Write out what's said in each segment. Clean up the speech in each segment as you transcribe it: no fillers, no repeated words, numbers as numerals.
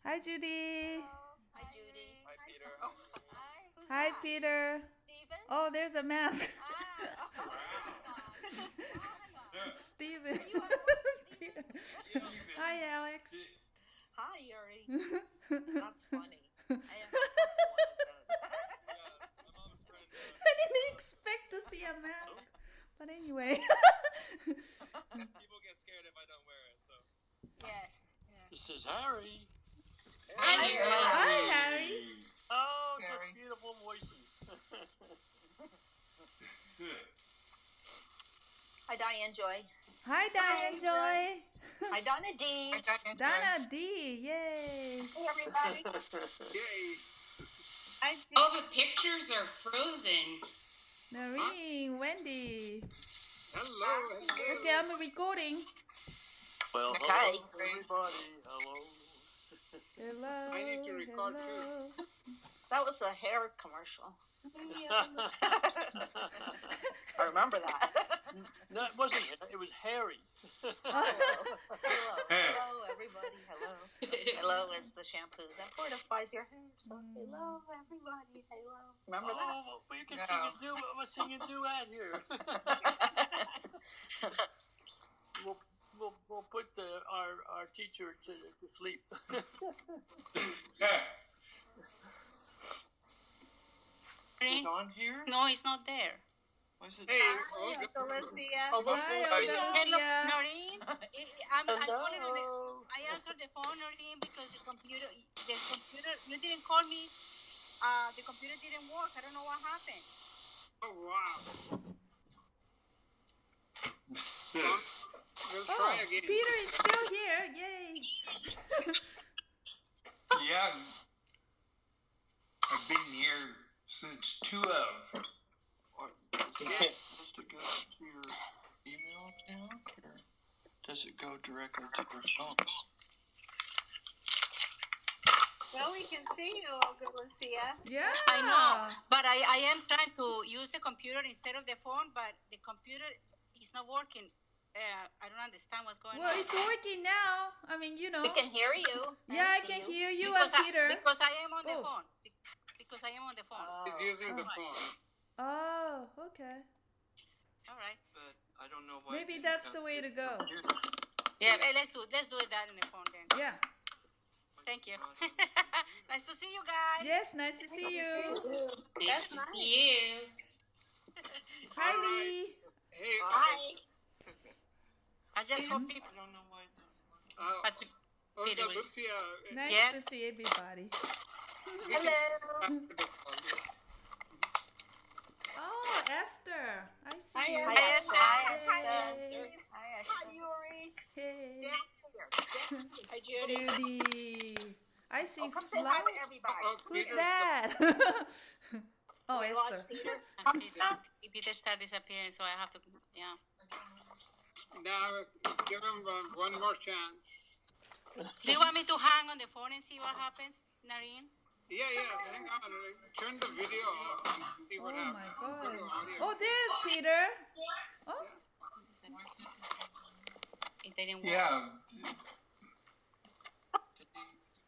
Hi, Judy. Hi, Judy. Hi, Peter. Oh, hi. Who's Hi, that? Peter. Steven? Oh, there's a mask. Ah, oh, Steven. Are you at work, Steven? Hi, Alex. Hi, Yuri. That's funny. I have a purple one of those. My mom's friend. I didn't expect to see a mask. But anyway. People get scared if I don't wear it, so. Yes. This is Harry. Hi, Hi, Harry. Oh, Harry. such beautiful voices. Hi, Diane Joy. Hi, Diane Joy. Hi, Donna D. Donna D. Yay. Hey, everybody. Yay. Oh, the pictures are frozen. Noreen, Wendy. Hello. Okay, I'm recording. Well, Okay. hello, everybody. Hello. Hello. I need to record hello. That was a hair commercial. I remember that. No, it wasn't. It was Harry. Hello, everybody. Hello. Hello is the shampoo that fortifies your hair. So hello, everybody. Hello. Remember that? Oh, well, you can sing a duet here. We'll put our teacher to sleep. Is it on here? No, it's not there. Hey, Alicia. Hi, Hello, Alicia. Noreen. I calling on Hello. I answered the phone, Noreen, because the computer, you didn't call me. The computer didn't work. I don't know what happened. Oh, wow. We'll Oh, try again. Peter is still here. Yay. Yeah, I've been here since 12. Is it supposed to go to your email account, or does it go directly to your phone? Well, we can see you, Lucia. Yeah. I know, but I am trying to use the computer instead of the phone, but the computer is not working. I don't understand what's going Well, on. it's working now. I mean, you know. We can hear you. Yeah, I see can you. hear you because and Peter. because I am on the Both. phone. Because I am on the phone. He's using the phone. Oh, okay. All right. But I don't know why. Maybe that's the way to go. Yeah, let's do it that in the phone then. Yeah. Thank you. Nice to see you guys. Yes, nice to see you. Nice to see you. Hi, All right. Lee. Hey, Hi. I just hope people. I don't know why. But Olga, Peter was. Lucia. Nice Yes. to see everybody. Hello. Oh, Esther. I see Hi, you. Hi, Esther. Hi, Hi, Esther. Hi, Yuri. Hey. Hi, Judy. Judy. I see Come say hi flowers. to everybody. Who's Peter's that? Oh, We Esther. lost Peter. Peter started disappearing, so I have to. Yeah. Now, give him one more chance. Do you want me to hang on the phone and see what happens, Nareen? Yeah, hang on. Turn the video off and see Oh what my happens. God. Go to audio. Oh, there's Peter. Oh. It didn't work. Yeah, Did he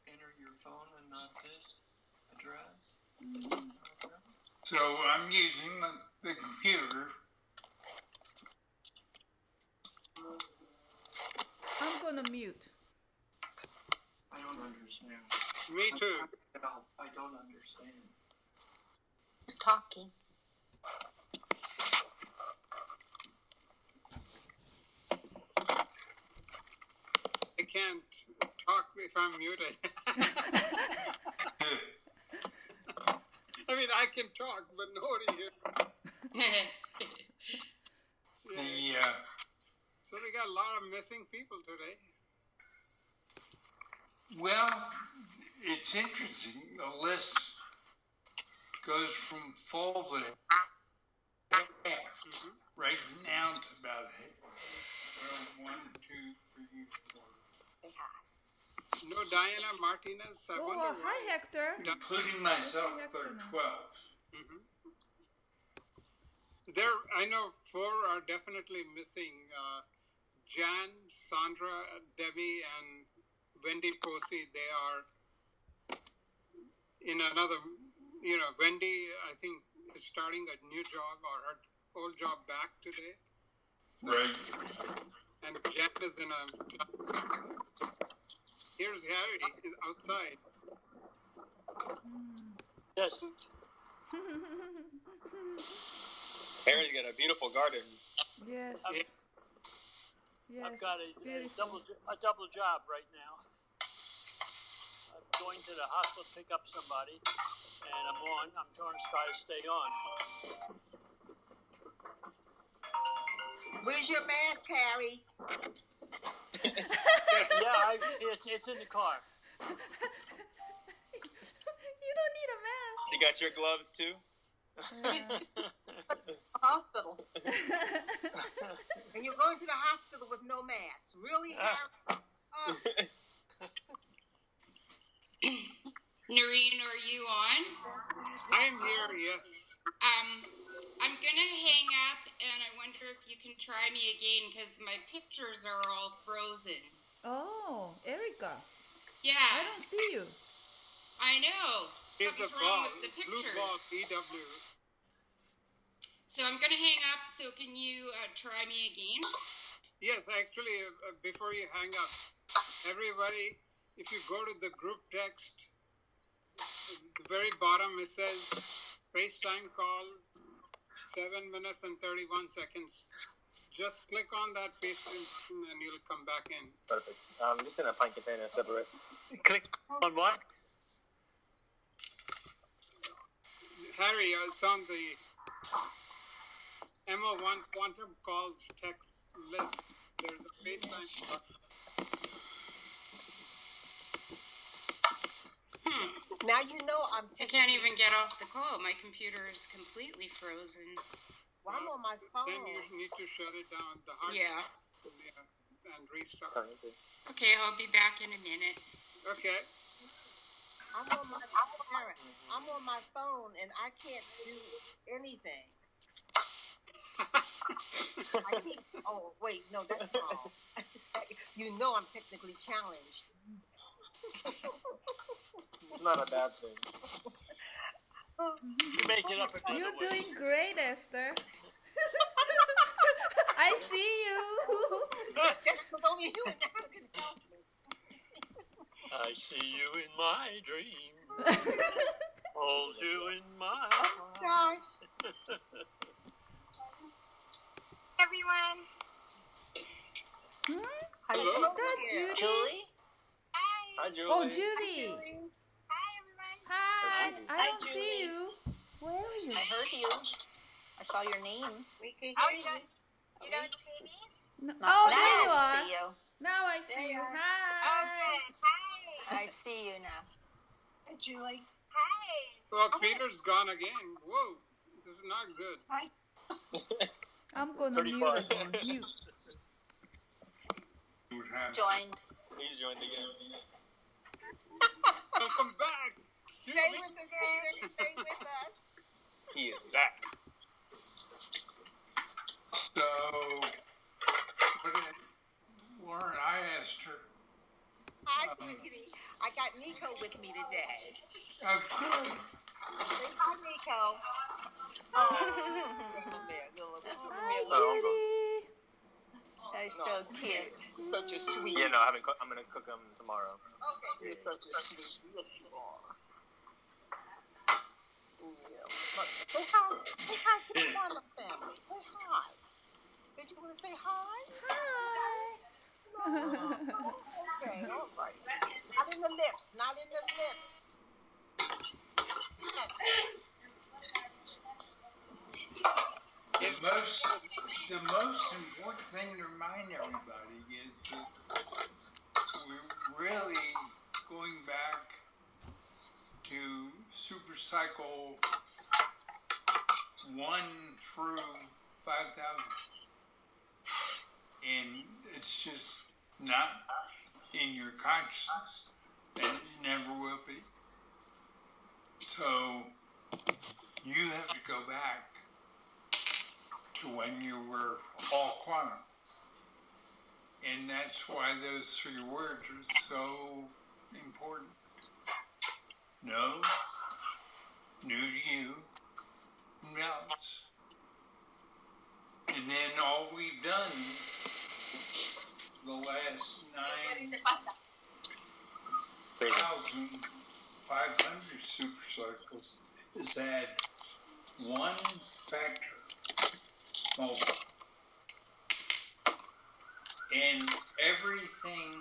enter your phone and not this address? so I'm using the computer. I'm gonna mute. I don't understand. Me too. I don't understand. Who's talking? I can't talk if I'm muted. I mean, I can talk, but nobody here. Yeah. So we got a lot of missing people today. Well, it's interesting. The list goes from full to right now to about 1, 2, 3, 4. No Diana Martinez. I Oh, wonder hi, why. Hector. Including myself, there are 12. I know 4 are definitely missing. Jan, Sandra, Debbie, and Wendy Posey. They are in another, Wendy, I think, is starting a new job or her old job back today. So, Right. and Jen is in a job. Here's Harry is outside. Yes. Harry's got a beautiful garden. Yes. Yeah. Yes. I've got a Beautiful. double job right now. I'm going to the hospital to pick up somebody, and I'm trying to try to stay on. Where's your mask, Harry? Yeah, it's in the car. You don't need a mask. You got your gloves too? Hospital. And you're going to the hospital with no mask. Really, Harry? Noreen, are you on? I'm here, yes. I'm gonna hang up, and I wonder if you can try me again because my pictures are all frozen. Oh, Erica. Yeah, I don't see you. I know. Here's the Something's wrong ball, with the blue pictures. ball, EW. So I'm gonna hang up. So can you try me again? Yes, actually, before you hang up, everybody, if you go to the group text, at the very bottom it says FaceTime call, 7 minutes and 31 seconds. Just click on that FaceTime button and you'll come back in. Perfect. Just in a pint container, separate. Click on what? Harry, it's on the MO1 Quantum Calls text list. There's a FaceTime button. Now you know I'm I can't even get off the call. My computer is completely frozen. Well, I'm on my phone. Then you need to shut it down, the hard Yeah. drive, and restart. Okay, I'll be back in a minute. Okay. I'm on my phone and I can't do anything. Oh wait, no, that's wrong. You know I'm technically challenged. It's not a bad thing. You make it up another You're way. doing great, Esther. I see you. That's only you and that can help me. I see you in my dream. Hold you in my Gosh. Everyone. Hello? Is that Judy? Julie? Hi. Hi, Julie. Oh, Judy. Hi, everyone. Hi. I Hi, don't see Julie. you. Where are you? I heard you. I saw your name. We can hear you. You don't see me? No. Now Oh, there I you are. see you. Now I see you. Hi. Okay. Hi. I see you now. Hi, Julie. Hi. Well, Peter's gone again. Whoa, this is not good. I'm gonna mute 35. again. Mute. What happened? Joined. He's joined again. Welcome back. Stay with us, Peter. Stay with us. He is back. So, Lauren, I asked her. Hi, sweetie. I got Nico with me today. Good. Hi, Nico. Hi, Judy. That's so cute. Such a sweet. Yeah, no, I'm gonna cook them tomorrow. Okay. You're such a sweet. Yes, you are. Yeah. Say hi. Say hi to the Mama family. Say hi. Did you want to say hi? Hi. Okay, all right. Not in the lips. Not in the lips. The most important thing to remind everybody is that we're really going back to Super Cycle 1 through 5,000. And it's just not in your consciousness, and it never will be. So you have to go back to when you were all quantum. And that's why those 3 words are so important. know, new to you, and balance. And then all we've done the last 9,500 super cycles is add one factor, mobile. And everything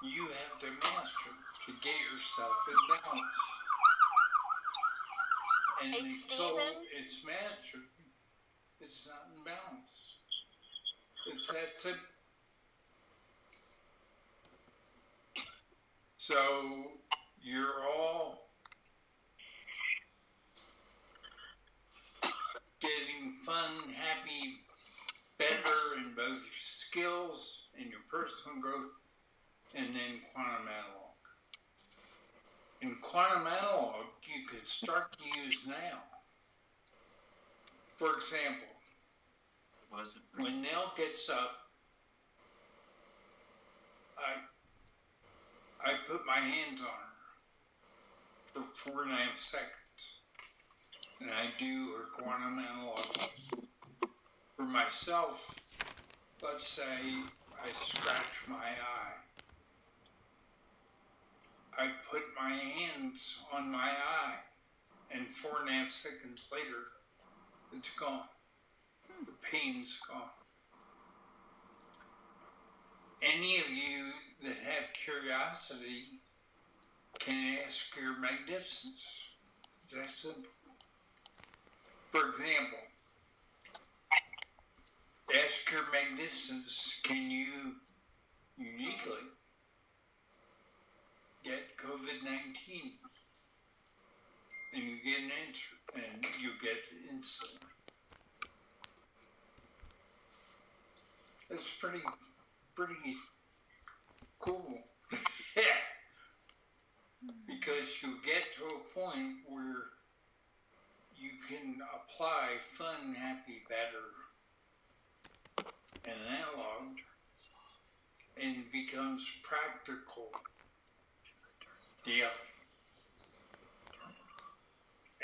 you have to master to get yourself in balance. And Hey, until Steven? it's mastered, it's not in balance. It's that simple. So you're all getting fun, happy, better in both your skills and your personal growth, and then quantum analog. In quantum analog, you could start to use now. For example, when Nell gets up, I put my hands on her for 4.5 seconds, and I do her quantum analog. For myself, let's say I scratch my eye. I put my hands on my eye, and 4.5 seconds later, it's gone. The pain's gone. Any of you that have curiosity can ask your Magnificence. It's that simple. For example, ask your Magnificence, can you uniquely get COVID-19? And you get an answer, and you get it instantly. It's pretty cool. Because you get to a point where you can apply fun, happy, better, and analog, and it becomes practical daily.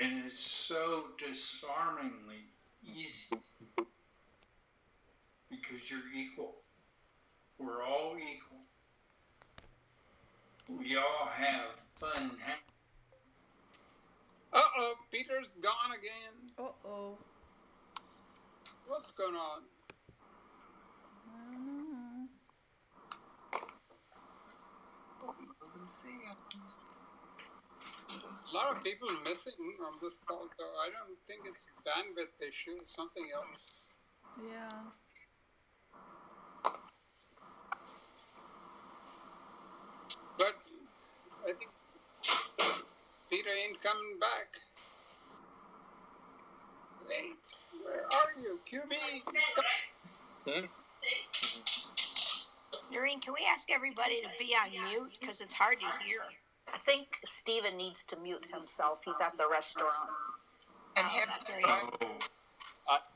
And it's so disarmingly easy because you're equal. We're all equal. We all have fun. Uh-oh, Peter's gone again. Uh-oh. What's going on? I don't know. A lot of people missing on this call, so I don't think it's bandwidth issue, it's something else. Yeah. But I think Peter ain't coming back. Wait, where are you, QB? Noreen, can we ask everybody to be on mute? Because it's hard to hear. I think Steven needs to mute himself. He's at the restaurant. And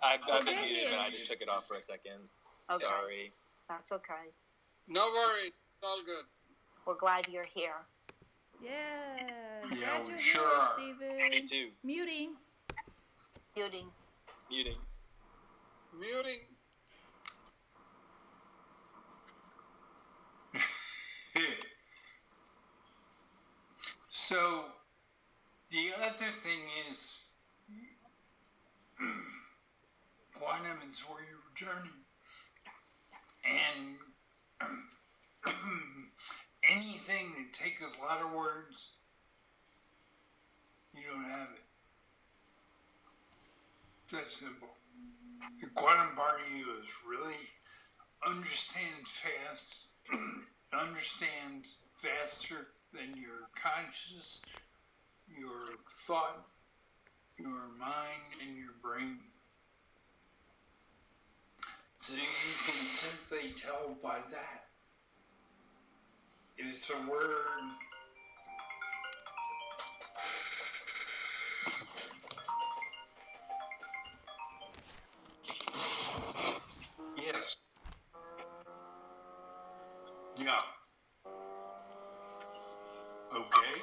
I've been muted, but I just took it off for a second. Okay. Sorry. That's okay. No worries, it's all good. We're glad you're here. Yeah. Yeah, Glad we you're sure here, are. Steven. Me too. Muting. Muting. Muting. Muting. So, the other thing is, quantum is where you're journeying. And anything that takes a lot of words, you don't have it. It's that simple. The quantum part of you is really understands fast, understands faster than your conscious, your thought, your mind, and your brain. So you can simply tell by that. If it's a word, yes. Yeah. Okay.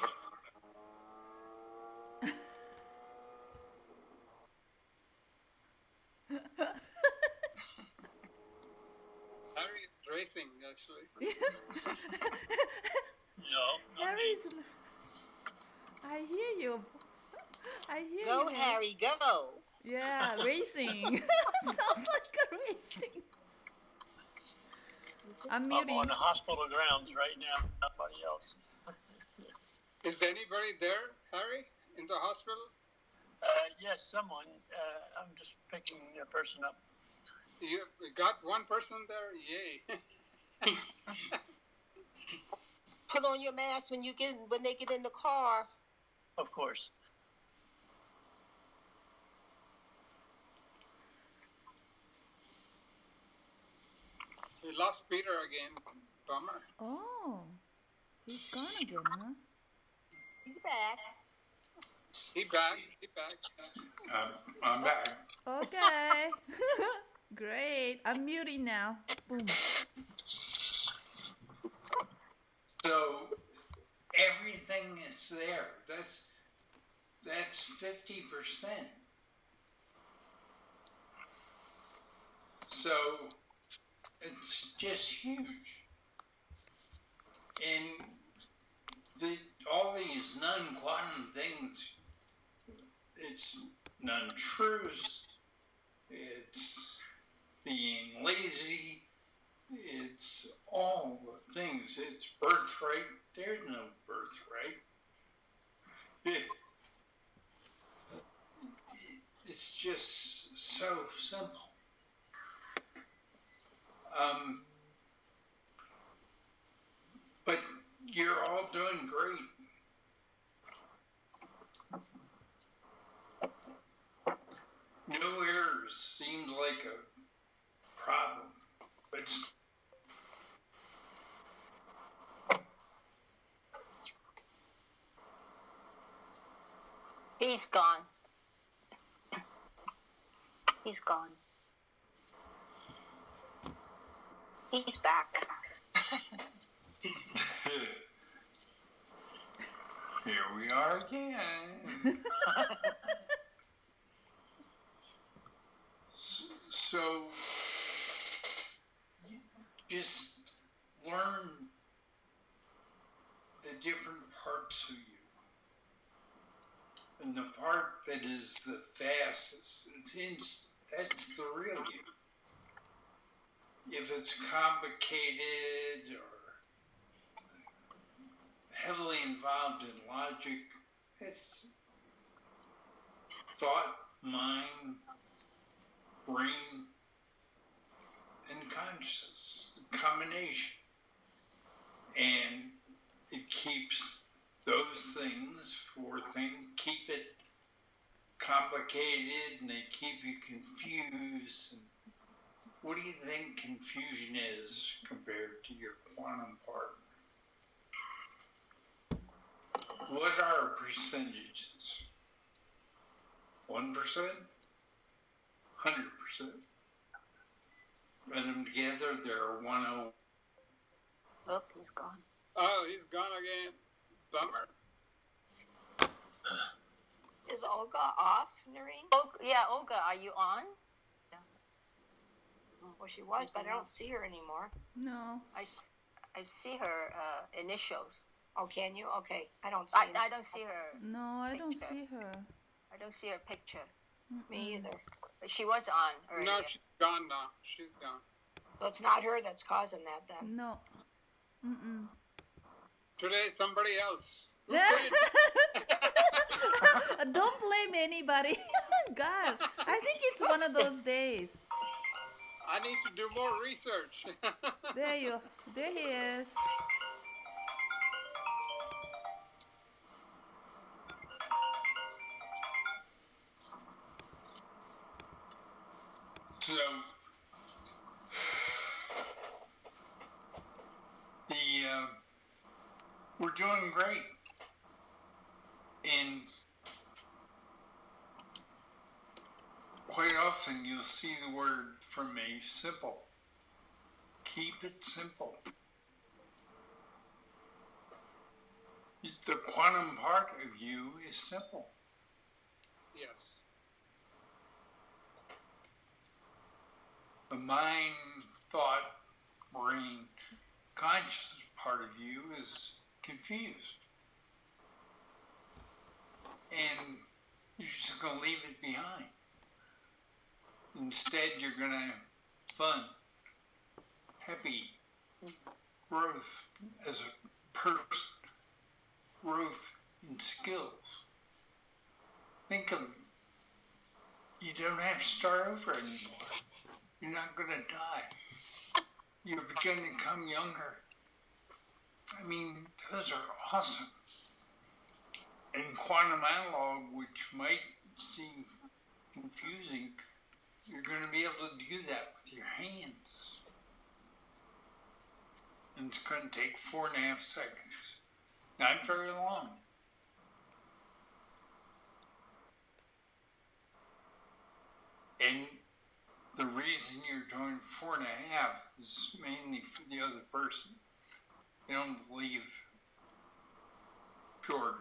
Harry is racing, actually. No, not me. Harry's. I hear you. I hear Go, you, Harry, go. Yeah, racing. Sounds like a racing. I'm I'm muting. on the hospital grounds right now. Nobody else. Is anybody there, Harry, in the hospital? Yes, someone. I'm just picking a person up. You got one person there? Yay. Put on your mask when they get in the car. Of course. We lost Peter again. Bummer. Oh, he's gone again, huh? He's back. He back. He back. I'm back. Okay. Great. I'm muting now. Boom. So everything is there. That's 50%. So it's just huge. And all these non-quantum things, it's non-truths, it's being lazy, it's all the things. It's birthright. There's no birthright. It's just so simple. But you're all doing great. No errors seems like a problem, but He's gone. He's gone. He's back. Here we are again. So, just learn the different parts of you. And the part that is the fastest, that's the real you. If it's complicated or heavily involved in logic, it's thought, mind, brain, and consciousness, combination. And it keeps those things, keep it complicated, and they keep you confused. What do you think confusion is compared to your quantum partner? What are percentages? 1%? 100%. Put them together, they're 101. Oh, he's gone. Oh, he's gone again. Bummer. Is Olga off, Noreen? Yeah, Olga, are you on? Well, she was, but I don't see her anymore. No. I see her initials. Oh, can you? Okay, I don't see her. I don't see her. No, I don't picture. see her. I don't see her picture. Me either. She was on earlier. No, she's gone now. She's gone. So it's not her that's causing that then. No. Mm-mm. Today, somebody else. Who Don't blame anybody. God, I think it's one of those days. I need to do more research. There he is. So, we're doing great. And quite often you'll see the word from me, simple. Keep it simple. The quantum part of you is simple. Yes. The mind, thought, brain, conscious part of you is confused. And you're just going to leave it behind. Instead, you're going to have fun, happy growth as a person, growth in skills. Think of, you don't have to start over anymore. You're not going to die. You're going to become younger. I mean, those are awesome. And quantum analog, which might seem confusing, you're going to be able to do that with your hands. And it's going to take 4.5 seconds. Not very long. And the reason you're doing 4.5 is mainly for the other person. They don't believe shorter,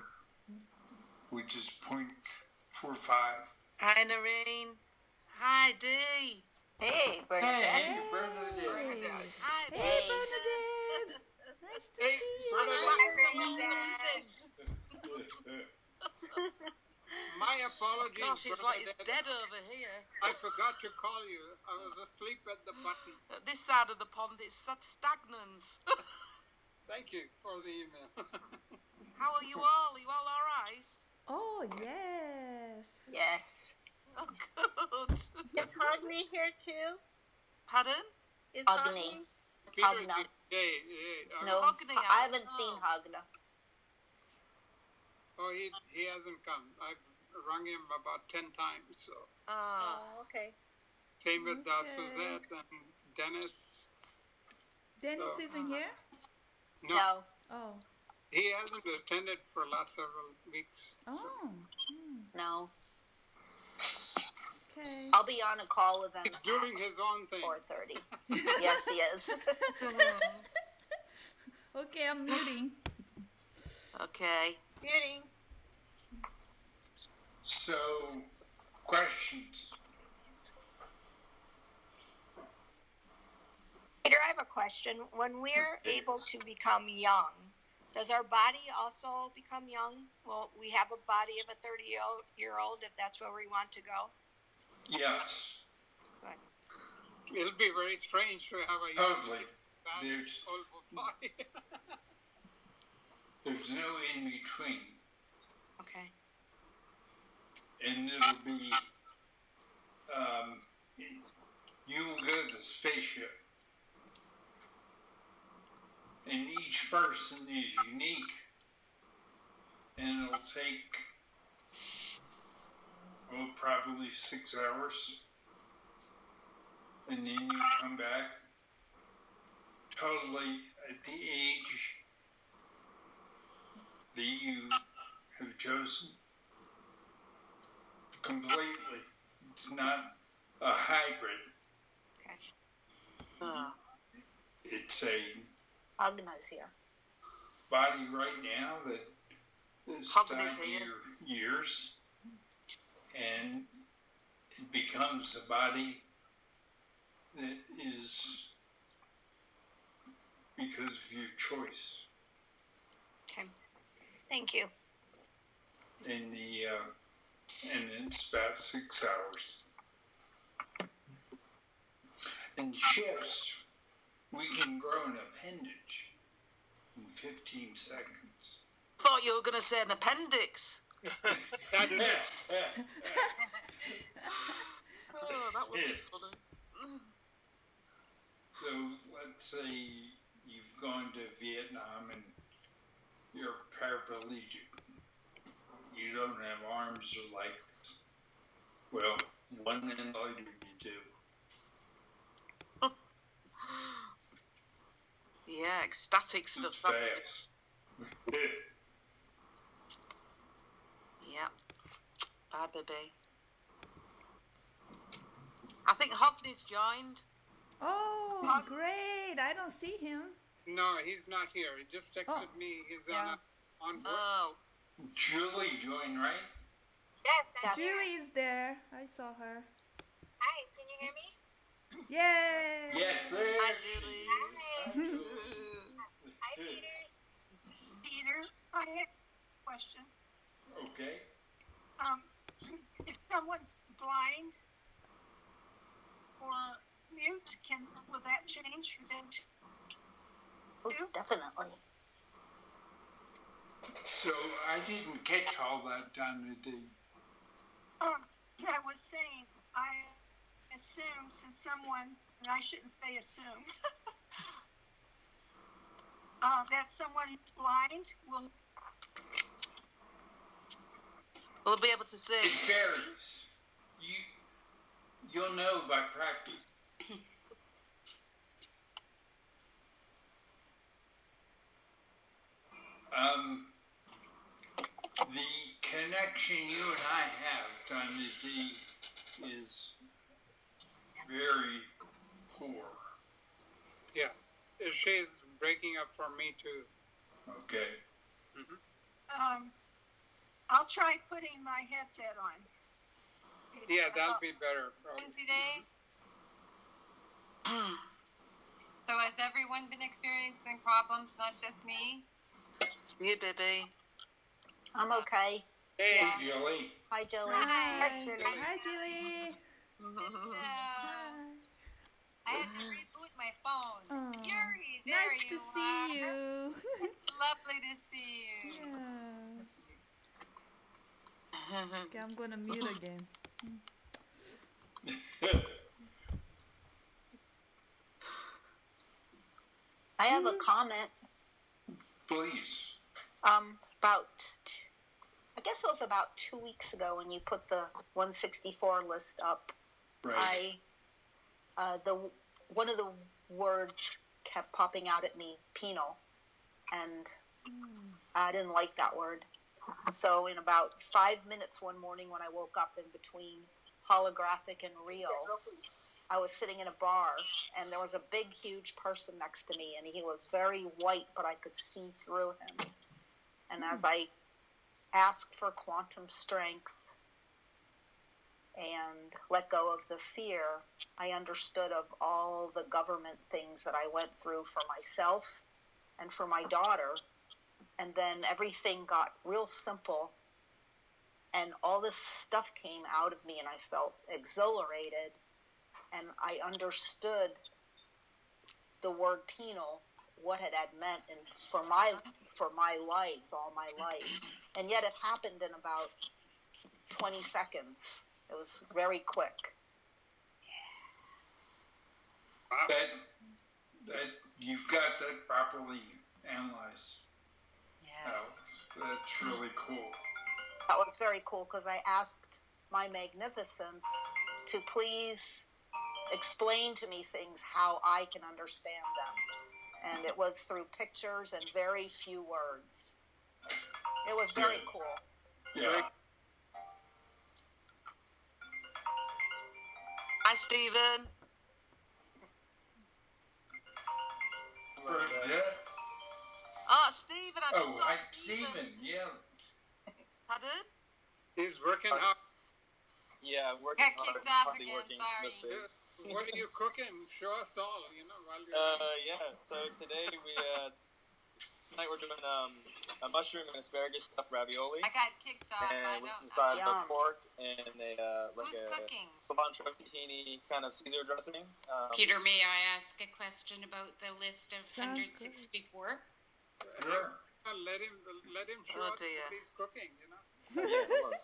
which is 0.45. Hi, Noreen. Hi, Dee. Hey, Bernadette. Hey, Bernadette. Hi, Hey, Hey. Bernadette. Nice to Hey, see you. Bernadette. My apologies, Gosh, it's like it's Bernadette. dead over here. I forgot to call you. I was asleep at the button. At this side of the pond, it's stagnant. Thank you for the email. How are you all? Are you all right? Oh, yes. Yes. Oh, good. Is Hogni here too? Pardon? Is Hogni. Peter's Hogna. here. No, Hogni, I haven't seen Hogna. Oh, he hasn't come. I've rung him about 10 times. So Ah. Oh, okay. same with Okay. Suzette and Dennis. Dennis So- isn't here? No. Oh. He hasn't attended for last several weeks. Oh. So. No. Okay. I'll be on a call with them He's doing at his own thing. 4:30. Yes, he is. Okay, I'm muting. Okay. Muting. So, questions? Peter, I have a question. When we're able to become young, does our body also become young? Well, we have a body of a 30-year-old if that's where we want to go? Yes. Good. It'll be very strange to have a Totally. bad There's, old body. there's no in between. Okay. And it'll be, you will go to the spaceship. And each person is unique. And it'll take, well, probably 6 hours. And then you come back totally at the age that you have chosen. Completely. It's not a hybrid. Okay. It's a Hogna's here. body right now that is Hogni's 5 here. years, and it becomes a body that is because of your choice. Okay. Thank you. And and it's about 6 hours. And ships, we can grow an appendage in 15 seconds. Thought you were going to say an appendix. Oh, that would be funny. So let's say you've gone to Vietnam and you're paraplegic. You don't have arms or legs. Well, one and all you do. Yeah, ecstatic stuff. Fast. Yeah. Bye, baby. I think Hockney's joined. Oh, great. I don't see him. No, he's not here. He just texted me. He's on on board. Oh. Julie joined, right? Yes, I'm here. Julie's there. I saw her. Hi, can you hear me? Yay! Yes, there Hi, she Julie. is. Hi, Julie. Hi, Peter. Peter, I have a question. Okay. If someone's blind or mute, will that change for them too? Most definitely. So I didn't catch all that, Donna D. I was saying, I assume since someone, and I shouldn't say assume, that someone who's blind will. We'll be able to see. It varies. You'll know by practice. The connection you and I have, Donna D, is very poor. Yeah. She's breaking up for me too. Okay. I'll try putting my headset on. Yeah, that'll be better. Probably. Today. So has everyone been experiencing problems, not just me? See you, baby. I'm okay. Hey, Yeah. Julie. Hi, Julie. Hi, Julie. Hi, Julie. Hello. Hi. I had to reboot my phone. Oh, Yuri, there nice you to are. see you. It's lovely to see you. Yeah. Okay, I'm gonna mute again. I have a comment. Please. I guess it was about 2 weeks ago when you put the 164 list up. Right. One of the words kept popping out at me, penal, and I didn't like that word. So in about 5 minutes one morning when I woke up in between holographic and real, I was sitting in a bar and there was a big, huge person next to me and he was very white, but I could see through him. And as I asked for quantum strength and let go of the fear, I understood of all the government things that I went through for myself and for my daughter. And then everything got real simple and all this stuff came out of me and I felt exhilarated and I understood the word penal, what it had meant and for my lives, all my lives. And yet it happened in about 20 seconds. It was very quick. That you've got that properly analyzed. Yes. That's really cool. That was very cool because I asked my Magnificence to please explain to me things how I can understand them. And it was through pictures and very few words. It was very cool. Yeah. Hi, Stephen. Bernadette? Oh, Stephen, I just saw Hi, Stephen. Stephen, yeah. Pardon? He's working hard. Yeah, working Got hard. kicked off Hardly again, working sorry. those days. What are you cooking? Show us all, while you're Yeah. So today tonight we're doing a mushroom and asparagus stuffed ravioli. I got kicked off. And with some side Yum. of pork and a Who's cooking? cilantro tahini kind of Caesar dressing. Peter, may I ask a question about the list of Sounds 164? Sure. let him show Oh, us dear. what he's cooking, Yeah, hold on.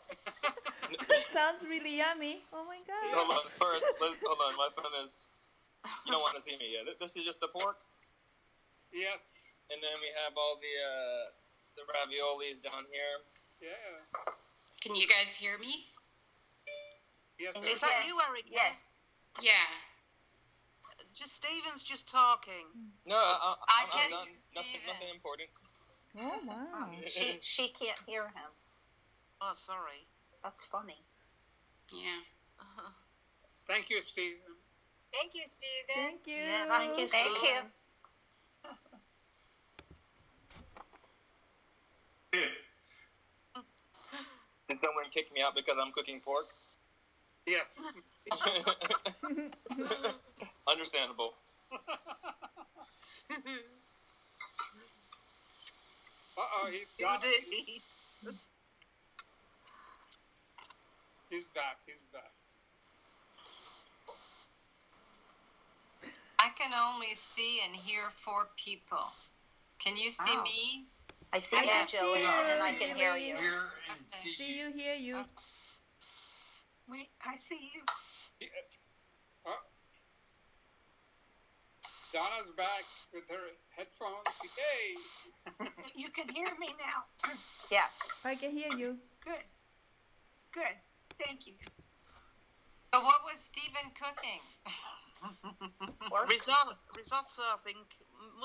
That sounds really yummy. Oh my god. Hold on, first, hold on, my phone is, you don't want to see me yet. This is just the pork, Yes. and then we have all the raviolis down here. Yeah. Can you guys hear me? Yes. Is that you, Eric? Yes. Yeah. Just Stephen's just talking. No, I I'm hear not, you, nothing Steven. important. Oh wow. She can't hear him. Oh, sorry. That's funny. Yeah. Thank you, Steve. Thank you, Stephen. Thank you. Yeah, thank you, Thank you. kicked me out because I'm cooking pork. Yes. Understandable. He's got it. He's back. I can only see and hear 4 people. Can you see me? I see you, Jillian, and I can hear you. See you, hear you. Wait, I see you. Donna's back with her headphones. Yay! You can hear me now. Yes. I can hear you. Good. Thank you. So what was Stephen cooking? Risotto, I think.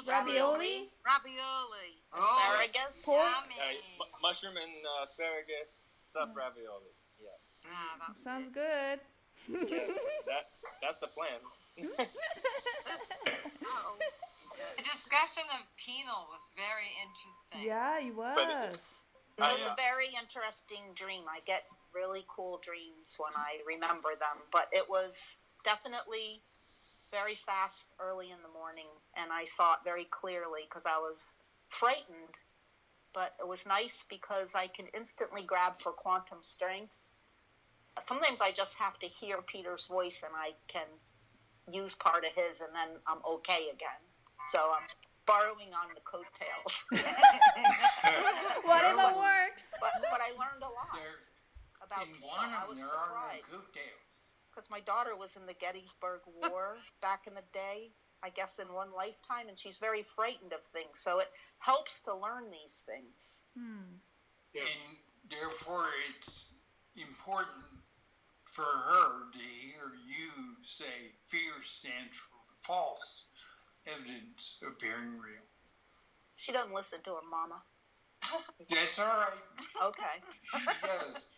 Ravioli? Ravioli. Asparagus? Pork? Mushroom and asparagus stuffed ravioli. Yeah. That's Sounds good. Yes, that's the plan. The discussion of penal was very interesting. Yeah, it was. It was a very interesting dream. I get really cool dreams when I remember them, but it was definitely very fast early in the morning, and I saw it very clearly because I was frightened, but it was nice because I can instantly grab for quantum strength. Sometimes I just have to hear Peter's voice and I can use part of his and then I'm okay again. So I'm borrowing on the coattails. Whatever works. But I learned a lot about people. I was surprised. Because my daughter was in the Gettysburg War back in the day, I guess in one lifetime, and she's very frightened of things. So it helps to learn these things. Yes. And therefore, it's important for her to hear you say fear stands for false evidence appearing real. She doesn't listen to her mama. That's all right. Okay. She does.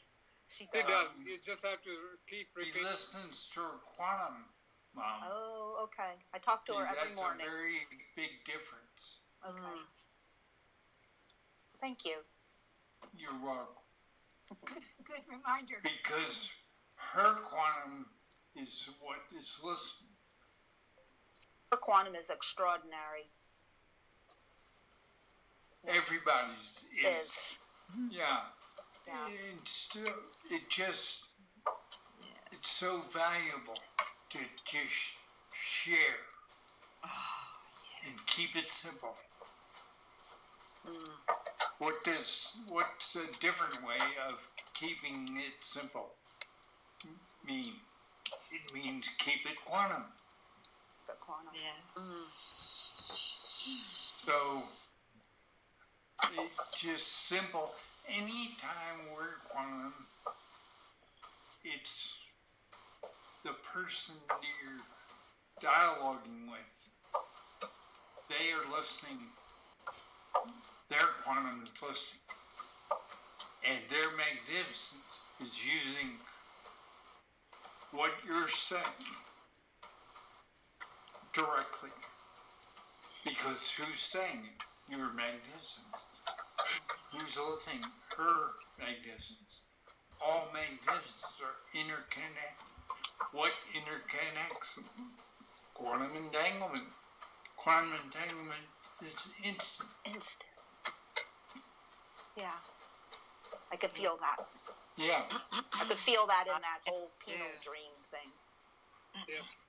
She does. You just have to keep repeating. He listens to her quantum, Mom. Oh, okay. I talk to her every morning. That's a very big difference. Okay. Thank you. You're welcome. Good reminder. Because her quantum is what is listening. Her quantum is extraordinary. Everybody's is. Yeah. Yeah. It's so valuable to just share and keep it simple. What's a different way of keeping it simple mean? It means keep it quantum. The quantum. Yes. So it's just simple. Anytime we're quantum, it's the person you're dialoguing with. They are listening. Their quantum is listening. And their magnificence is using what you're saying directly. Because who's saying it? Your magnificence. Who's listening? Her magnificence. All magnificences are interconnected. What interconnects them? Quantum entanglement. Quantum entanglement is instant. Instant. Yeah. I could feel that. Yeah. I could feel that in that whole penal dream thing. Yes.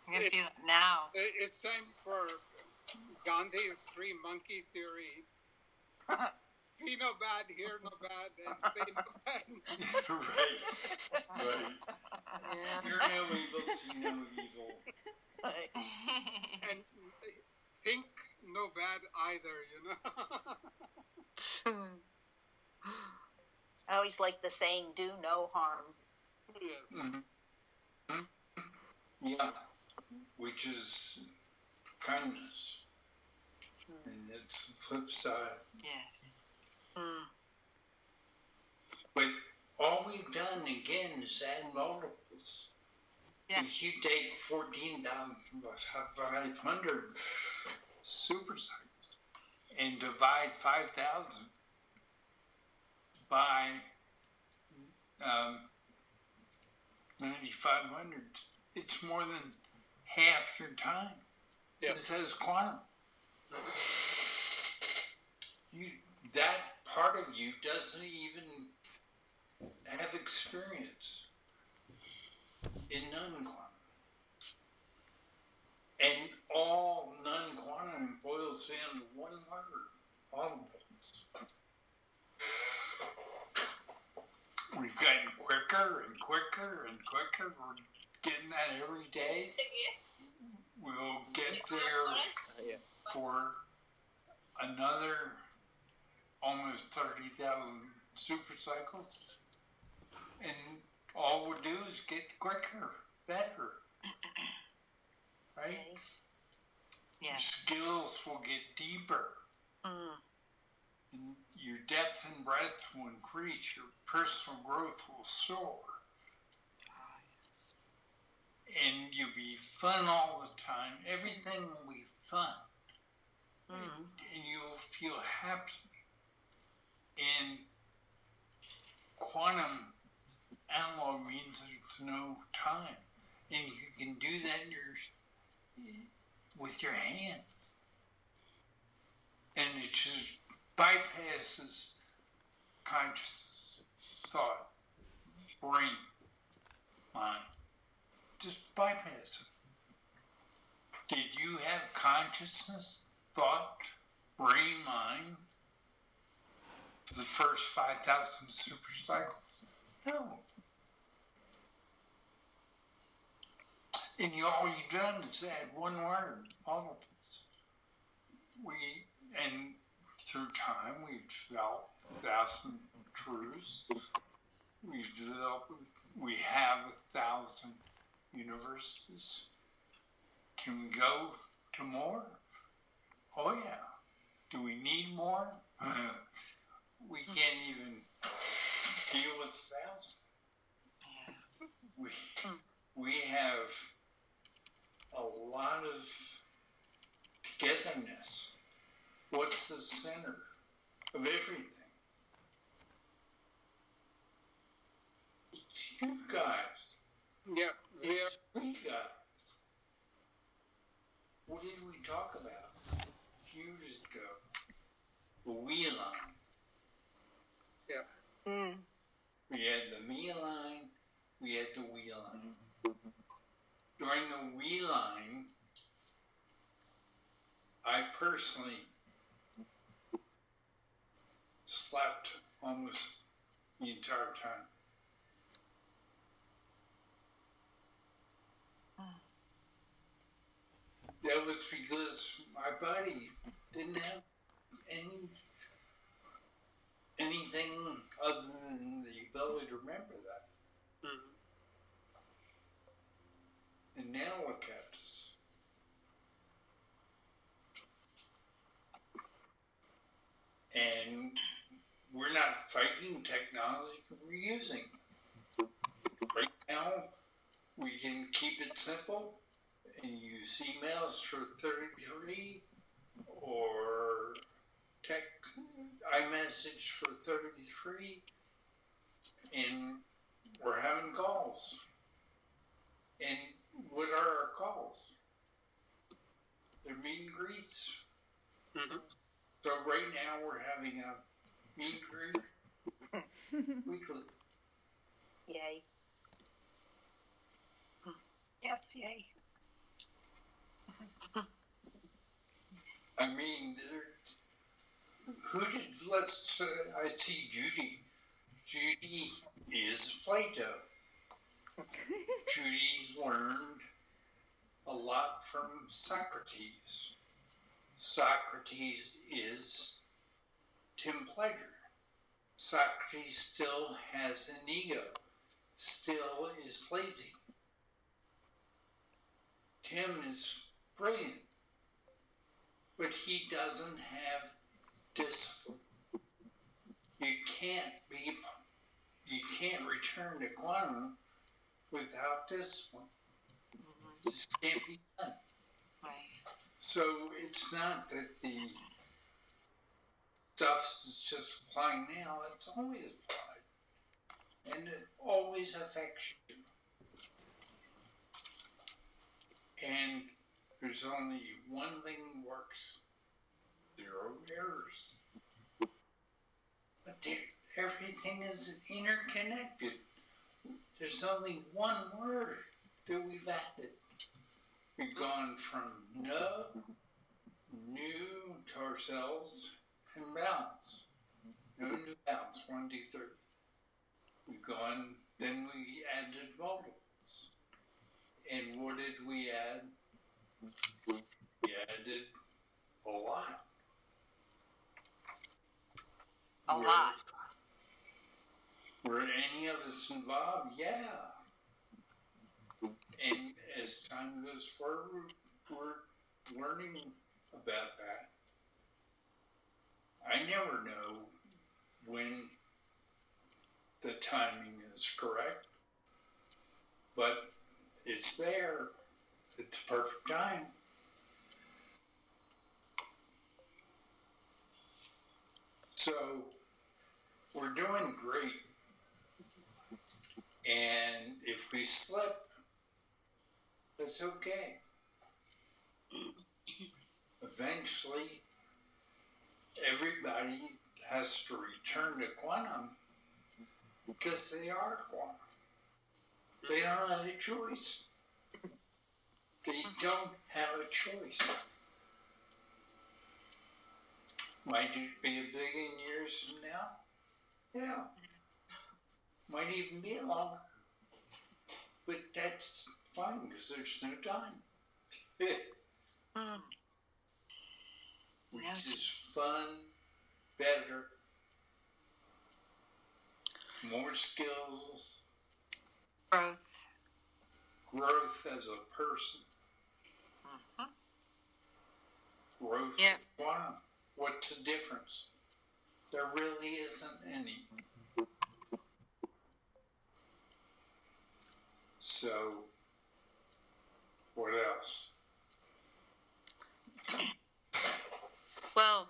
I'm going to feel it now. It's time for Gandhi's 3 monkey theory. See no bad, hear no bad, and say no bad. Right. Hear no evil, see no evil. And think no bad either, I always like the saying, do no harm. Yes. Mm-hmm. Yeah. Which is kindness. And it's the flip side. Yes. But all we've done again is add multiples. Yes. If you take 14,500 supercycles and divide 5,000 by 9500, it's more than half your time. Yeah. It says quantum. That part of you doesn't even have experience in non-quantum. And all non-quantum boils down to one word: omnipotence. We've gotten quicker and quicker and quicker. We're getting that every day. We'll get there for another almost 30,000 super cycles. And all we'll do is get quicker, better. Right? Yeah. Your skills will get deeper. And your depth and breadth will increase. Your personal growth will soar. And you'll be fun all the time. Everything will be fun. And you'll feel happy. And quantum analog means there's no time. And you can do that with your hand. And it just bypasses consciousness, thought, brain, mind. Just bypass it. Did you have consciousness, thought, brain, mind for the first 5,000 super cycles? No. And all you've done is add one word: omnipotence. And through time, we've developed 1,000 truths. We have 1,000 universes. Can we go to more? Oh yeah. Do we need more? We can't even deal with 1,000. We have a lot of togetherness. What's the center of everything? It's you guys. Yeah. It's we guys. What did we talk about a few years ago? The we line. Yeah. We had the me line, we had the we line. During the we line, I personally slept almost the entire time. That was because my body didn't have anything other than the ability to remember that. And now look at us. And we're not fighting technology, we're using it. Right now, we can keep it simple and use emails for 33 or iMessage for 33, and we're having calls. And what are our calls? They're meet and greets. So right now we're having a meet and greet weekly. Yay. Yes, yay. I mean, I see Judy. Judy is Plato. Judy learned a lot from Socrates. Socrates is Tim Pledger. Socrates still has an ego, still is lazy. Tim is brilliant, but he doesn't have discipline. You can't return to quantum without discipline. This can't be done. So it's not that the stuff is just applying now, it's always applied. and it always affects you. And there's only one thing that works: 0 errors. But everything is interconnected. There's only one word that we've added. We've gone from no, new to ourselves, and balance. No new balance, 1, 2, 3. We've gone, then we added multiples. And what did we add? We added a lot. A lot. Were any of us involved? Yeah. And as time goes forward, we're learning about that. I never know when the timing is correct, but it's there at the perfect time. So we're doing great. And if we slip, that's okay. Eventually, everybody has to return to quantum because they are quantum. They don't have a choice. They don't have a choice. Might it be a billion years from now? Yeah. Might even be longer. But that's fine because there's no time. Which is fun, better, more skills, growth as a person, growth of quantum. What's the difference? There really isn't any. So, what else? Well,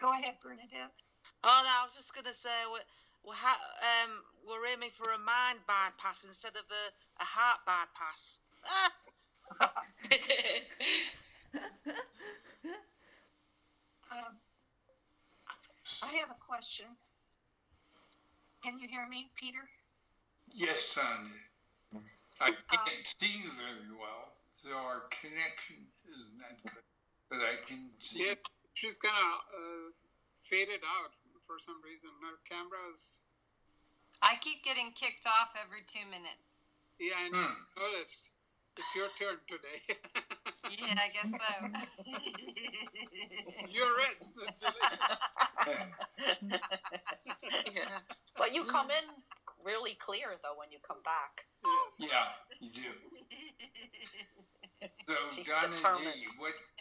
Go ahead, Bernadette. oh no, I was just gonna say we're aiming for a mind bypass instead of a heart bypass. I have a question. Can you hear me, Peter? Yes, Tanya. I can't see you very well, so our connection isn't that good. But I can see. Yeah, she's kind of faded out for some reason. Her camera's. I keep getting kicked off every 2 minutes. Yeah, I noticed. It's your turn today. Yeah, I guess so. You're it. Yeah. But you come in really clear, though, when you come back. Yes. Yeah, you do. So, Donna D,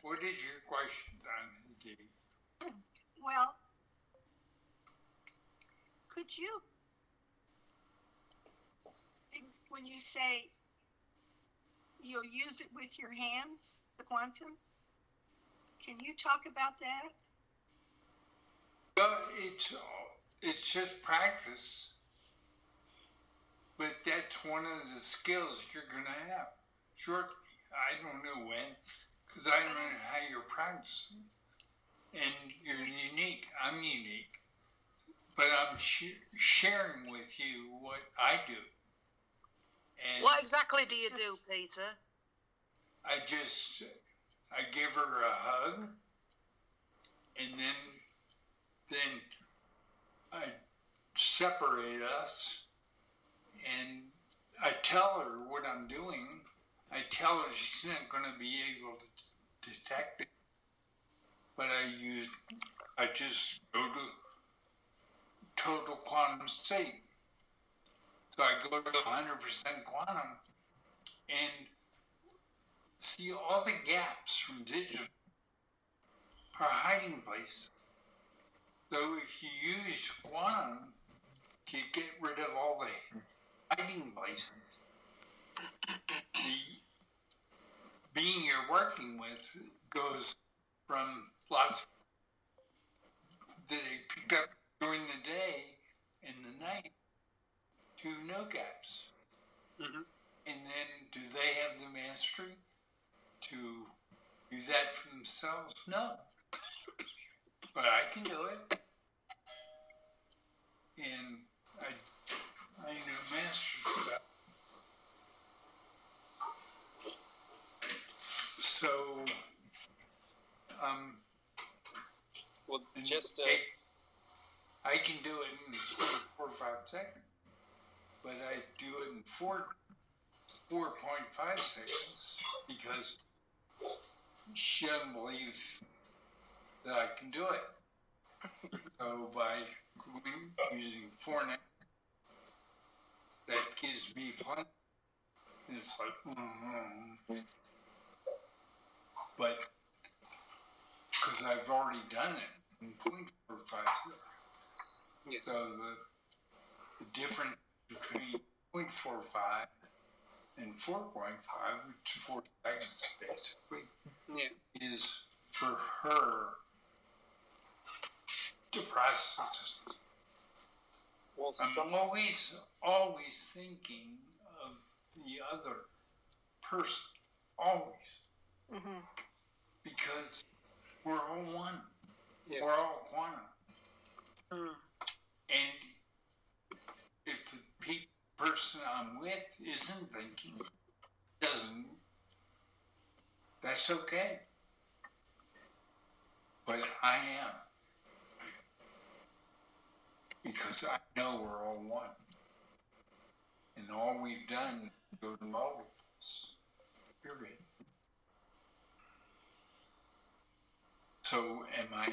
what is your question, Donna D? Well, could you, when you say you'll use it with your hands, the quantum, can you talk about that? Well, it's just practice. But that's one of the skills you're going to have. Shortly. I don't know when, because I don't know how you're practicing. And you're unique. I'm unique. But I'm sharing with you what I do. And what exactly do you do, Peter? I give her a hug, and then I separate us, and I tell her what I'm doing. I tell her she's not going to be able to detect it, but I just go to total quantum state. So I go to 100% quantum and see all the gaps from digital are hiding places. So if you use quantum to get rid of all the hiding places, the being you're working with goes from lots that they picked up during the day and the night to no gaps. Mm-hmm. And then do they have the mastery to do that for themselves? No. But I can do it. And I know master stuff. So, well, just I can do it in 4 or 5 seconds, but I do it in 4.5 seconds because she doesn't believe that I can do it. So by using 4 now, that gives me plenty. It's like, but because I've already done it in 0.45 seconds. Yes. So the difference between 0.45 and 4.5, which is 4 seconds basically, is for her to process it. Well, I'm always thinking of the other person, always. Mm-hmm. Because we're all one. Yes. We're all quantum. Mm. And if the person I'm with isn't thinking, that's okay. But I am. Because I know we're all one. And all we've done is go to multiples. Period. So am I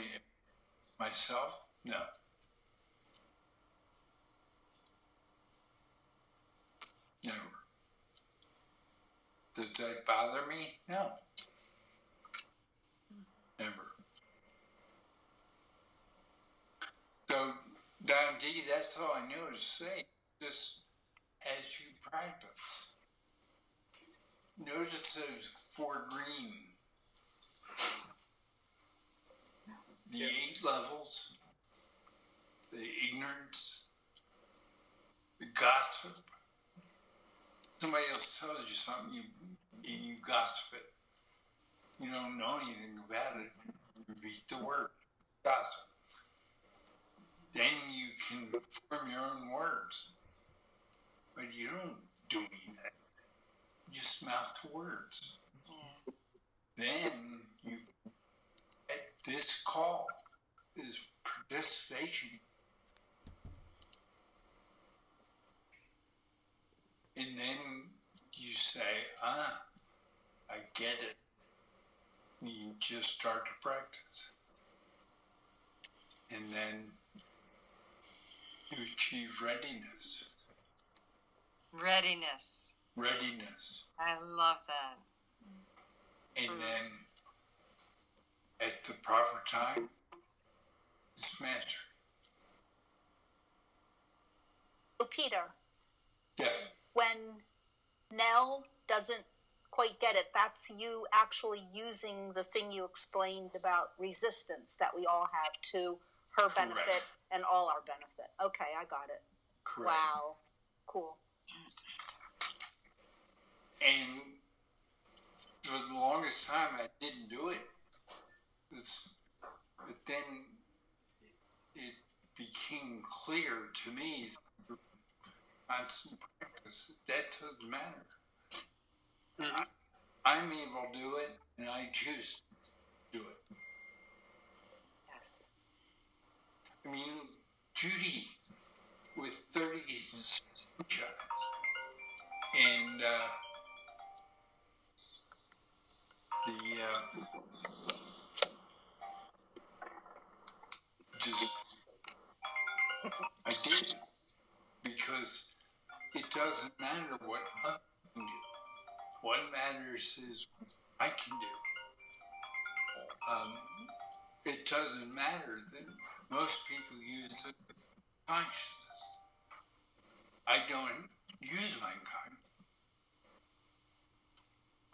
myself? No. Never. Does that bother me? No. Never. So, Don D, that's all I knew to say. Just as you practice. Notice those 4 green. The 8 levels. The ignorance. The gossip. Somebody else tells you something and you gossip it. You don't know anything about it. You repeat the word. Gossip. Then you can form your own words. But you don't do anything. You just mouth the words. Yeah. Then you, at this call is participation. And then you say, I get it. You just start to practice. And then you achieve readiness. Readiness. Readiness. I love that. And then at the proper time, it's mastery. So, Peter. Yes. When Nell doesn't quite get it, that's you actually using the thing you explained about resistance that we all have to her benefit and all our benefit. Okay, I got it. Correct. Wow. Cool. And for the longest time, I didn't do it. But then it became clear to me through constant practice that doesn't matter. Mm-hmm. I'm able to do it, and I choose to do it. Yes. I mean, Judy with 30 shots, and I did it because it doesn't matter what others can do. What matters is what I can do. It doesn't matter that most people use the consciousness. I don't use my consciousness.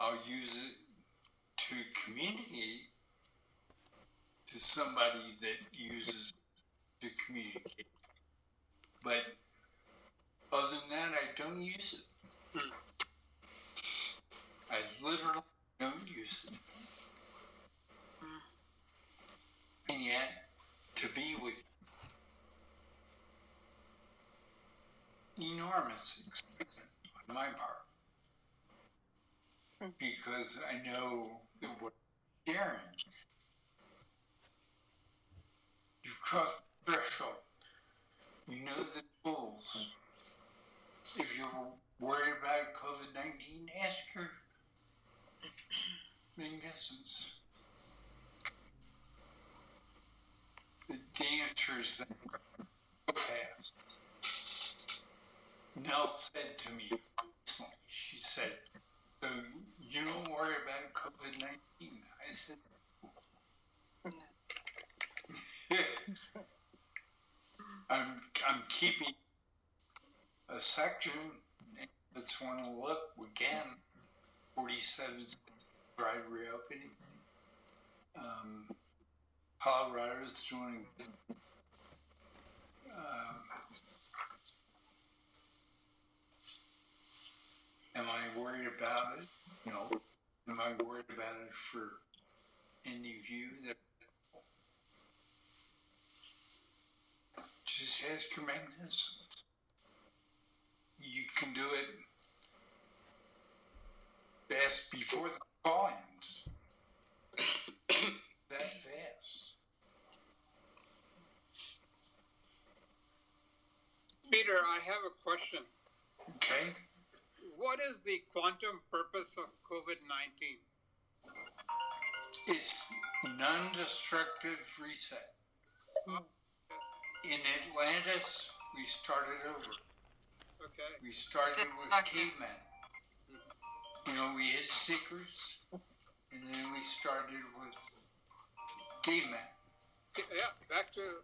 I'll use it to communicate to somebody that uses it to communicate. But other than that, I don't use it. I literally don't use it. And yet, to be with enormous excitement on my part, because I know that what I'm sharing, you've crossed the threshold. You know the tools. If you're worried about COVID-19, ask your Magnificence. The answers that go past. Nell said to me recently, she said, so you don't worry about COVID-19. I said, I'm keeping a section that's on the lip again, 47 drive reopening. Colorado's doing good. Am I worried about it? No. Am I worried about it for any of you that just ask your Magnificence? You can do it fast before the call ends. That fast. Peter, I have a question. Okay. What is the quantum purpose of COVID-19? It's non-destructive reset. In Atlantis, we started over. Okay. We started with cavemen. You know, we hit secrets, and then we started with cavemen. Yeah, back to,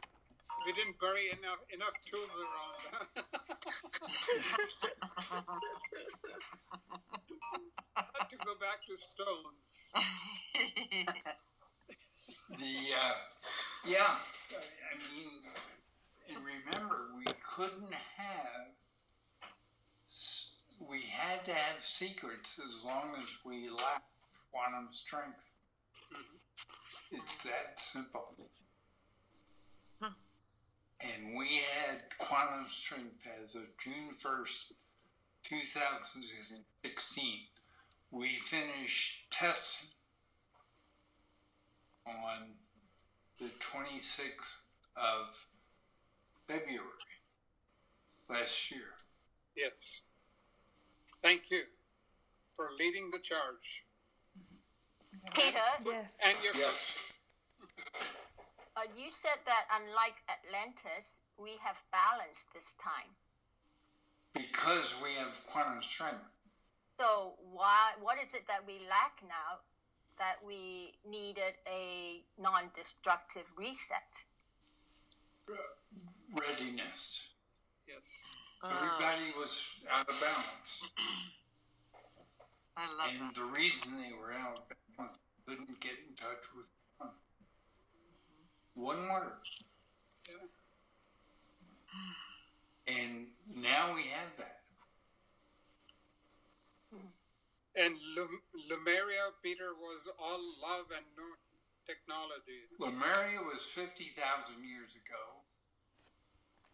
we didn't bury enough tools around. I had to go back to stones. Yeah, I mean, and remember, we had to have secrets as long as we lacked quantum strength. It's that simple. And we had quantum strength as of June 1st, 2016. We finished testing on the 26th of February last year. Yes. Thank you for leading the charge. Peter, Yes. And your Yes. You said that unlike Atlantis, we have balance this time. Because we have quantum strength. So what is it that we lack now that we needed a non-destructive reset? Readiness. Yes. Everybody was out of balance. I love And that. the reason they were out of balance, couldn't get in touch with one. One word. Yeah. And now we have that. And Lemuria, Peter, was all love and no technology. Lemuria was 50,000 years ago.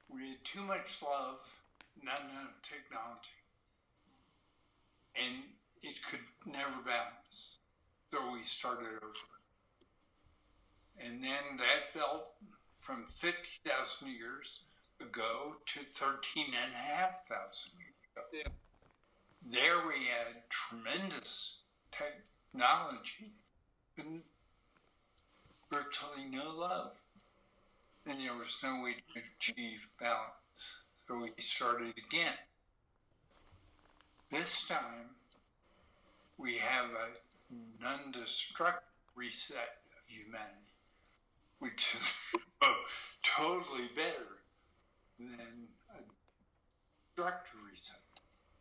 We had too much love, not enough technology. And it could never balance. So we started over. And then that fell from 50,000 years ago to 13,500 years ago. Yeah. There we had tremendous technology and virtually no love. And there was no way to achieve balance. So we started again. This time, we have a non-destructive reset of humanity, which is totally better than a destructive reset.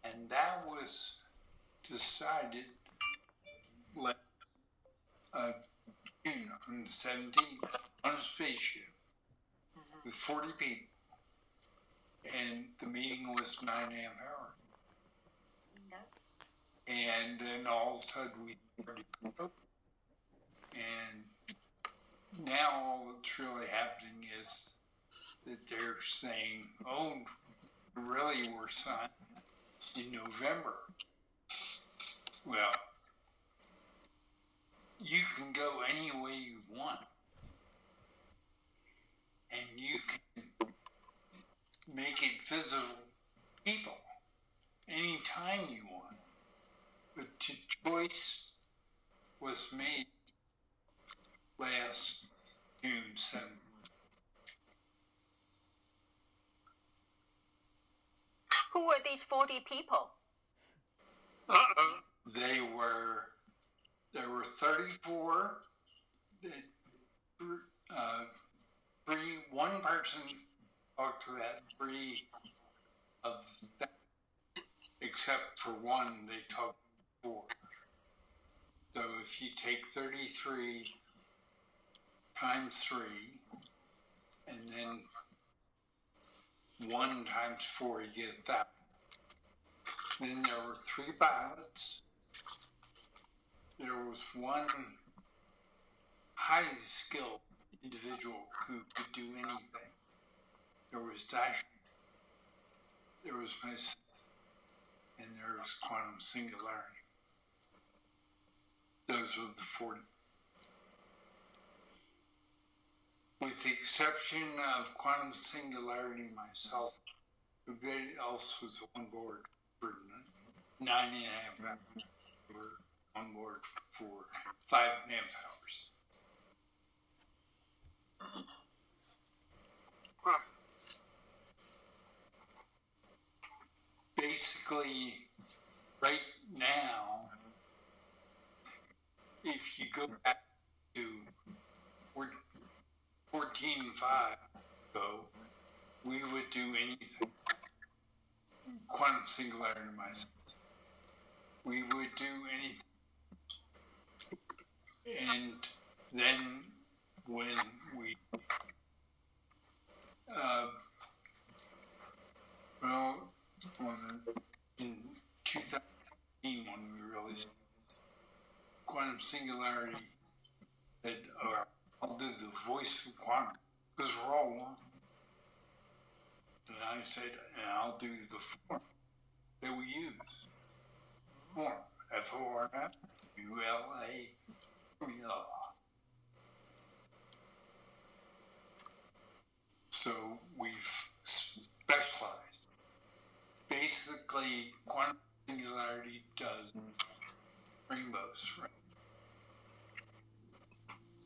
And that was decided June on the 17th on a spaceship with 40 people. And the meeting was 9.5 hours. And then all of a sudden we started open. And now all that's really happening is that they're saying, oh, really, we're signed in November. Well, you can go any way you want. And you can make it visible to people anytime you want. But the choice was made last June 7th. Who were these 40 people? There were 34 that one person talked to that, 3 of that, except for one they talked to 4. So if you take 33 times 3, and then 1 times 4, you get 1,000. Then there were 3 pilots. There was one highly skilled individual who could do anything. There was Dash. There was myself. And there was quantum singularity. Those were the 40. With the exception of quantum singularity myself, everybody else was on board for 9.5 hours. We were on board for 5.5 hours. Basically, right now, if you go back to 14.5 ago, we would do anything. Quantum singularity myself. We would do anything. And then when we, in 2018, when we really started, quantum singularity said, I'll do the voice for quantum, because we're all one. And I said, and I'll do the form that we use. Form, F-O-R-M, U-L-A, formula. So we've specialized. Basically, quantum singularity does rainbows, right?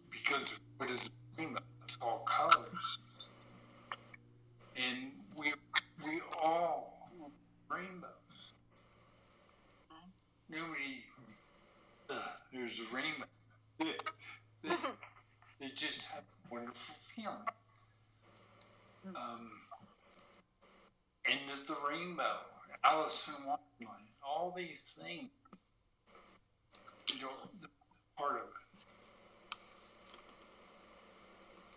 Because what is a rainbow? It's all colors. And we all rainbows. Nobody, there's a rainbow. They just have a wonderful feeling. End of the Rainbow, Alice in Wonderland, all these things, part of it.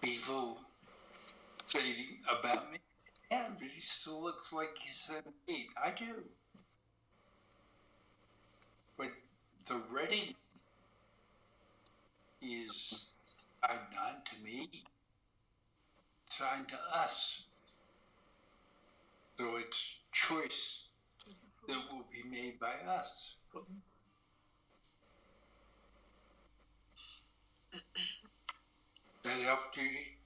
People say about me, yeah, but he still looks like he's 17. I do. But the ready is tied not to me, tied to us. So it's choice that will be made by us. That help, Judy?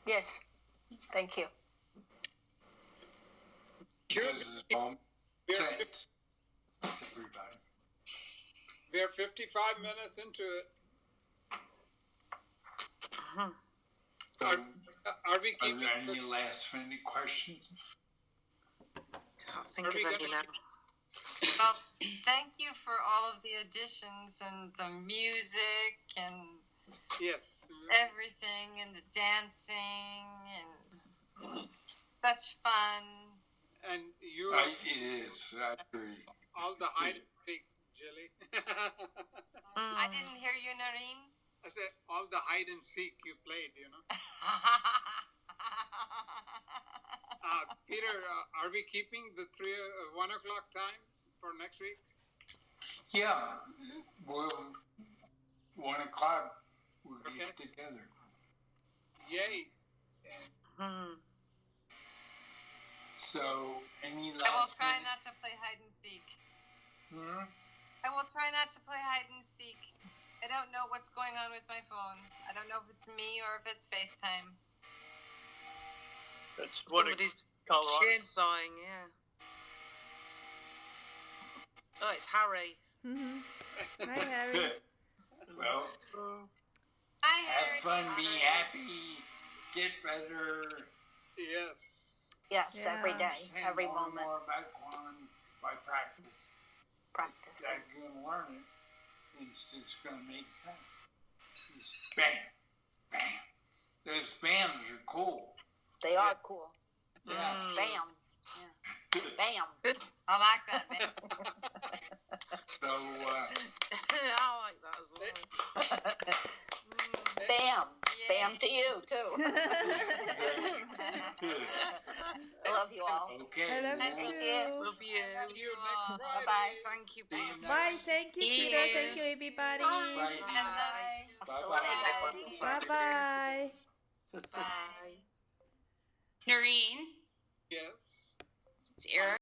Yes, thank you. Because it's all sense. Everybody. We are 55 minutes into it. Are we keeping? Are there any last minute questions? I'll think of it now. Well, thank you for all of the additions and the music and yes, everything and the dancing and such fun. And you, it is. I agree. All the hide and seek, Jilly. I didn't hear you, Noreen. I said all the hide and seek you played, you know. Peter, are we keeping the 1 o'clock time for next week? Yeah, well, 1 o'clock we'll get together. Yay! So, any last? I will try not to play hide and seek. I will try not to play hide and seek. I don't know what's going on with my phone. I don't know if it's me or if it's FaceTime. That's what Somebody's Colorado. chainsawing, yeah. Oh, it's Harry. Hi, Harry. Well, Hi, have Harry. fun, be happy, get better. Yes, Yeah. every day, Understand every more and moment. more about quantum by practice. Practice. That you're going to learn it. It's just going to make sense. Just bam, bam. Those bams are cool. They are cool. Yeah. Bam. Yeah. Bam. I like that, man. So, I like that as well. Bam. Yay. Bam to you, too. I love you all. okay. I love Thank you. you. Love you. See you next Friday. Bye-bye. Thank you, See you Peter. Bye. Thank you, Peter. Thank you, everybody. Bye. Bye. Hasta Bye-bye. luego. Bye-bye. Bye. Noreen, Yes. it's Eric.